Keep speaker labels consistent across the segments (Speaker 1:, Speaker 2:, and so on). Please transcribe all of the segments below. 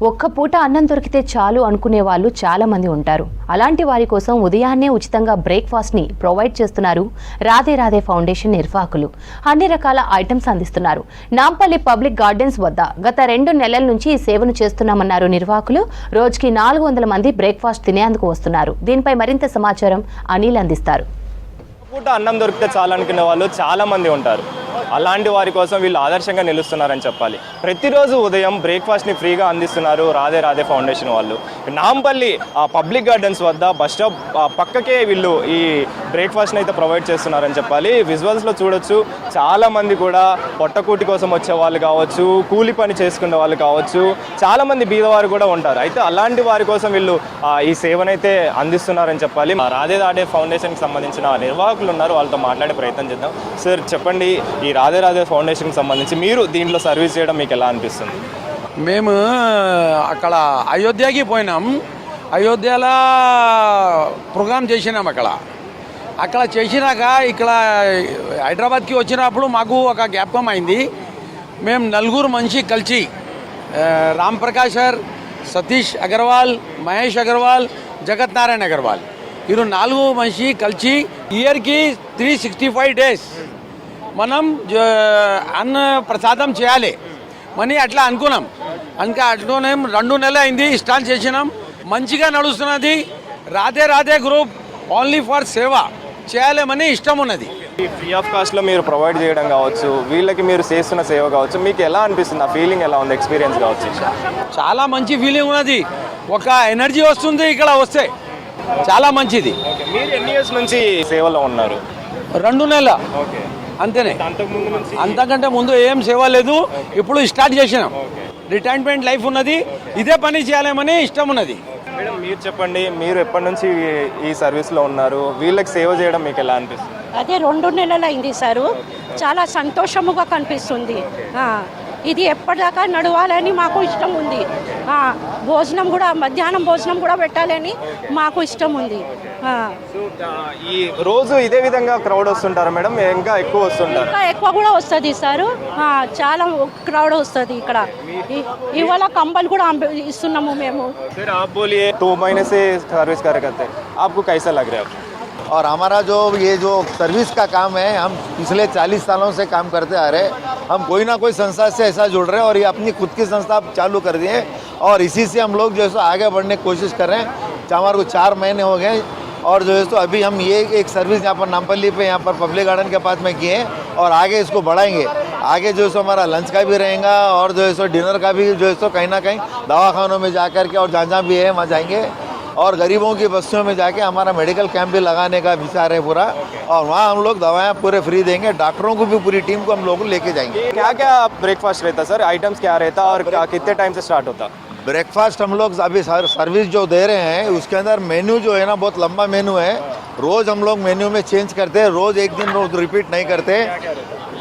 Speaker 1: ఒక్క పూట అన్నం దొరికితే చాలు అనుకునే వాళ్ళు చాలా మంది ఉంటారు. అలాంటి వారి కోసం ఉదయాన్నే ఉచితంగా బ్రేక్ఫాస్ట్ ని ప్రొవైడ్ చేస్తున్నారు రాధే రాధే ఫౌండేషన్ నిర్వాహకులు. అన్ని రకాల ఐటమ్స్ అందిస్తున్నారు. నాంపల్లి పబ్లిక్ గార్డెన్స్ వద్ద గత 2 నెలల నుంచి ఈ సేవను చేస్తున్నామన్నారు నిర్వాహకులు. రోజుకి 400 మంది బ్రేక్ఫాస్ట్ తినేందుకు వస్తున్నారు. దీనిపై మరింత సమాచారం అనిల్ అందిస్తారు.
Speaker 2: పూట అన్నం దొరికితే చాలు అనుకునే వాళ్ళు చాలా మంది ఉంటారు. అలాంటి వారి కోసం వీళ్ళు ఆదర్శంగా నిలుస్తున్నారని చెప్పాలి. ప్రతిరోజు ఉదయం బ్రేక్ఫాస్ట్ని ఫ్రీగా అందిస్తున్నారు రాధే రాధే ఫౌండేషన్ వాళ్ళు. నాంపల్లి పబ్లిక్ గార్డెన్స్ వద్ద బస్ స్టాప్ పక్కకే వీళ్ళు ఈ బ్రేక్ఫాస్ట్ని అయితే ప్రొవైడ్ చేస్తున్నారని చెప్పాలి. విజువల్స్లో చూడొచ్చు, చాలామంది కూడా పొట్టకూటి కోసం వచ్చే వాళ్ళు కావచ్చు, కూలి పని చేసుకునే వాళ్ళు కావచ్చు, చాలామంది బీదవారు కూడా ఉంటారు. అయితే అలాంటి వారి కోసం వీళ్ళు ఈ సేవనైతే అందిస్తున్నారని చెప్పాలి. రాధే రాధే ఫౌండేషన్కి సంబంధించిన నిర్వాహకులు ఉన్నారు, వాళ్ళతో మాట్లాడే ప్రయత్నం చేద్దాం. సార్ చెప్పండి, ఈ రాధే రాధే ఫౌండేషన్కి సంబంధించి మీరు దీంట్లో సర్వీస్ చేయడం మీకు ఎలా అనిపిస్తుంది?
Speaker 3: మేము అక్కడ అయోధ్యకి పోయినాం. అయోధ్యలో ప్రోగ్రామ్ చేసినాం. అక్కడ చేసినాక ఇక్కడ హైదరాబాద్కి వచ్చినప్పుడు మాకు ఒక జ్ఞాపకం అయింది. మేము 4 మనిషి కలిసి రామ్ ప్రకాష్ సార్, సతీష్ అగర్వాల్, మహేష్ అగర్వాల్, జగత్ నారాయణ అగర్వాల్, వీరు 4 మనిషి కలిసి ఇయర్కి 365 days మనం అన్న ప్రసాదం చేయాలి అని అట్లా అనుకున్నాం. అట్లనే 2 నెలలు అయింది స్టార్ట్ చేసినాం. మంచిగా నడుస్తున్నది. Radhe Radhe group only for సేవ చేయాలేమని ఇష్టం ఉన్నది.
Speaker 2: ఫ్రీ ఆఫ్ కాస్ట్లో మీరు ప్రొవైడ్ చేయడం కావచ్చు, వీళ్ళకి మీరు చేస్తున్న సేవ కావచ్చు, మీకు ఎలా అనిపిస్తుంది? ఆ ఫీలింగ్ ఎలా ఉంది? ఎక్స్పీరియన్స్ కావచ్చు.
Speaker 3: చాలా మంచి ఫీలింగ్ ఉన్నది. ఒక ఎనర్జీ వస్తుంది ఇక్కడ వస్తే, చాలా మంచిది.
Speaker 2: మీరు ఎన్ని ఇయర్స్ నుంచి సేవలో ఉన్నారు?
Speaker 3: 2 నెలలు అంతేనే. అంతకంటే ముందు ఏం సేవ లేదు. ఇప్పుడు స్టార్ట్ చేసినాం. రిటైర్మెంట్ లైఫ్ ఉన్నది. ఇదే పని చేయాలేమని ఇష్టం ఉన్నది.
Speaker 2: మేడం, మీరు చెప్పండి, మీరు ఎప్పటి నుంచి ఈ సర్వీస్లో ఉన్నారు? వీళ్ళకి సేవ చేయడం మీకు ఎలా అనిపిస్తుంది?
Speaker 4: అదే 2 నెలలు అయింది సారు. చాలా సంతోషముగా కనిపిస్తుంది. ఇది ఎప్పటిదాకా నడవాలని మాకు ఇష్టం ఉంది. భోజనం కూడా, మధ్యాహ్నం భోజనం కూడా పెట్టాలని మాకు ఇష్టం ఉంది.
Speaker 2: ఈ రోజు ఇదే విధంగా క్రౌడ్ వస్తుంటారా మేడం? ఇంకా ఎక్కువ వస్తుంటారు?
Speaker 4: ఇంకా ఎక్కువ కూడా వస్తుంది సారు. చాలా క్రౌడ్ వస్తుంది ఇక్కడ. ఇవాళ కంబల్ కూడా ఇస్తున్నాము మేము.
Speaker 2: सर आप बोलिए, 2 महीने से सर्विस कर करते हैं, आपको कैसा लग रहा है?
Speaker 5: और हमारा जो ये जो सर्विस का काम है, हम पिछले 40 सालों से काम करते आ रहे हैं. हम कोई ना कोई संस्था से ऐसा जुड़ रहे हैं और ये अपनी खुद की संस्था चालू कर दिए और इसी से हम लोग जो है सो आगे बढ़ने की कोशिश कर रहे हैं. हमारे को 4 महीने हो गए और जो है सो अभी हम ये एक सर्विस यहाँ पर नामपल्ली पे, यहाँ पर पब्लिक गार्डन के पास में किए हैं और आगे इसको बढ़ाएंगे. आगे जो है सो हमारा लंच का भी रहेगा और जो है सो डिनर का भी जो है सो कहीं ना कहीं दवाखानों में जा कर के और जहाँ भी है वहाँ जाएंगे और गरीबों की बस्तियों में जाके हमारा मेडिकल कैंप भी लगाने का विचार है पूरा. और वहाँ हम लोग दवाएं पूरे फ्री देंगे. डॉक्टरों को भी, पूरी टीम को हम लोग लेके जाएंगे.
Speaker 2: क्या क्या ब्रेकफास्ट रहता सर? आइटम्स क्या रहता और कितने टाइम से स्टार्ट होता?
Speaker 5: ब्रेकफास्ट हम लोग अभी सर्विस जो दे रहे हैं उसके अंदर मेन्यू जो है ना, बहुत लंबा मेन्यू है. रोज़ हम लोग मेन्यू में चेंज करते हैं. रोज़ एक दिन रोज रिपीट नहीं करते.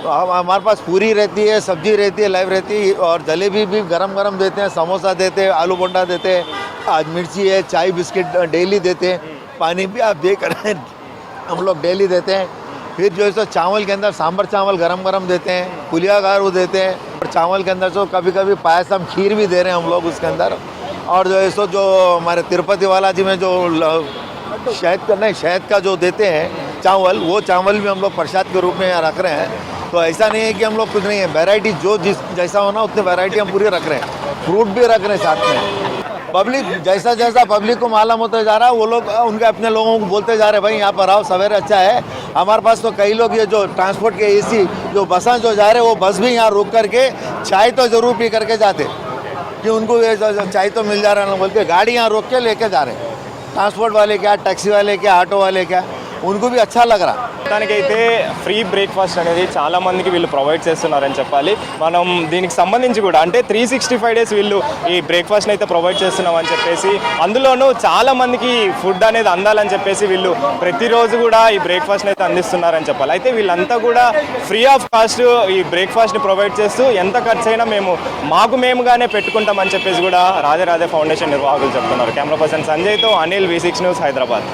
Speaker 5: तो हमारे पास पूरी रहती है, सब्जी रहती है, लाइव रहती है और जलेबी भी गरम गरम देते हैं, समोसा देते हैं, आलू बोंडा देते हैं, आज मिर्ची है, चाय बिस्किट डेली देते हैं, पानी भी आप देकर हम लोग डेली देते हैं. फिर जो है सो चावल के अंदर सांभर चावल गरम गरम देते हैं, पुलियागार वो देते हैं और चावल के अंदर जो कभी कभी पायसम खीर भी दे रहे हैं हम लोग उसके अंदर. और जो है सो जो हमारे तिरुपति बालाजी में जो शहद का जो देते हैं चावल, वो चावल भी हम लोग प्रसाद के रूप में रख रहे हैं. तो ऐसा नहीं है कि हम लोग कुछ नहीं है, वैरायटी जो जैसा होना उतनी वैरायटी हम पूरी रख रहे हैं. फ्रूट भी रख रहे हैं साथ में. पब्लिक जैसा जैसा पब्लिक को मालूम होता जा रहा है, वो लोग उनके अपने लोगों को बोलते जा रहे हैं, भाई यहाँ पर आओ, सवेरे अच्छा है. हमारे पास तो कई लोग ये जो ट्रांसपोर्ट के एसी जो बसा जो जा रहे हैं, वो बस भी यहाँ रुक करके चाय तो ज़रूर पी करके जाते कि उनको ये चाय तो मिल जा रहा है बोल के गाड़ी यहाँ रोक के लेके जा रहे हैं. ट्रांसपोर्ट वाले क्या, टैक्सी वाले क्या, ఆటో वाले क्या, उनको भी अच्छा लग रहा.
Speaker 2: మొత్తానికైతే ఫ్రీ బ్రేక్ఫాస్ట్ అనేది చాలా మందికి వీళ్ళు ప్రొవైడ్ చేస్తున్నారని చెప్పాలి. మనం దీనికి సంబంధించి కూడా అంటే 365 days వీళ్ళు ఈ బ్రేక్ఫాస్ట్ని అయితే ప్రొవైడ్ చేస్తున్నామని చెప్పేసి, అందులోనూ చాలా మందికి ఫుడ్ అనేది అందాలని చెప్పేసి వీళ్ళు ప్రతిరోజు కూడా ఈ బ్రేక్ఫాస్ట్ని అయితే అందిస్తున్నారని చెప్పాలి. అయితే వీళ్ళంతా కూడా ఫ్రీ ఆఫ్ కాస్ట్ ఈ బ్రేక్ఫాస్ట్ని ప్రొవైడ్ చేస్తూ ఎంత ఖర్చు అయినా మాకు మేముగానే పెట్టుకుంటామని చెప్పేసి కూడా రాధే రాధే ఫౌండేషన్ నిర్వాహకులు చెప్తున్నారు. కెమెరా పర్సన్ సంజయ్తో అనిల్, V6 న్యూస్, హైదరాబాద్.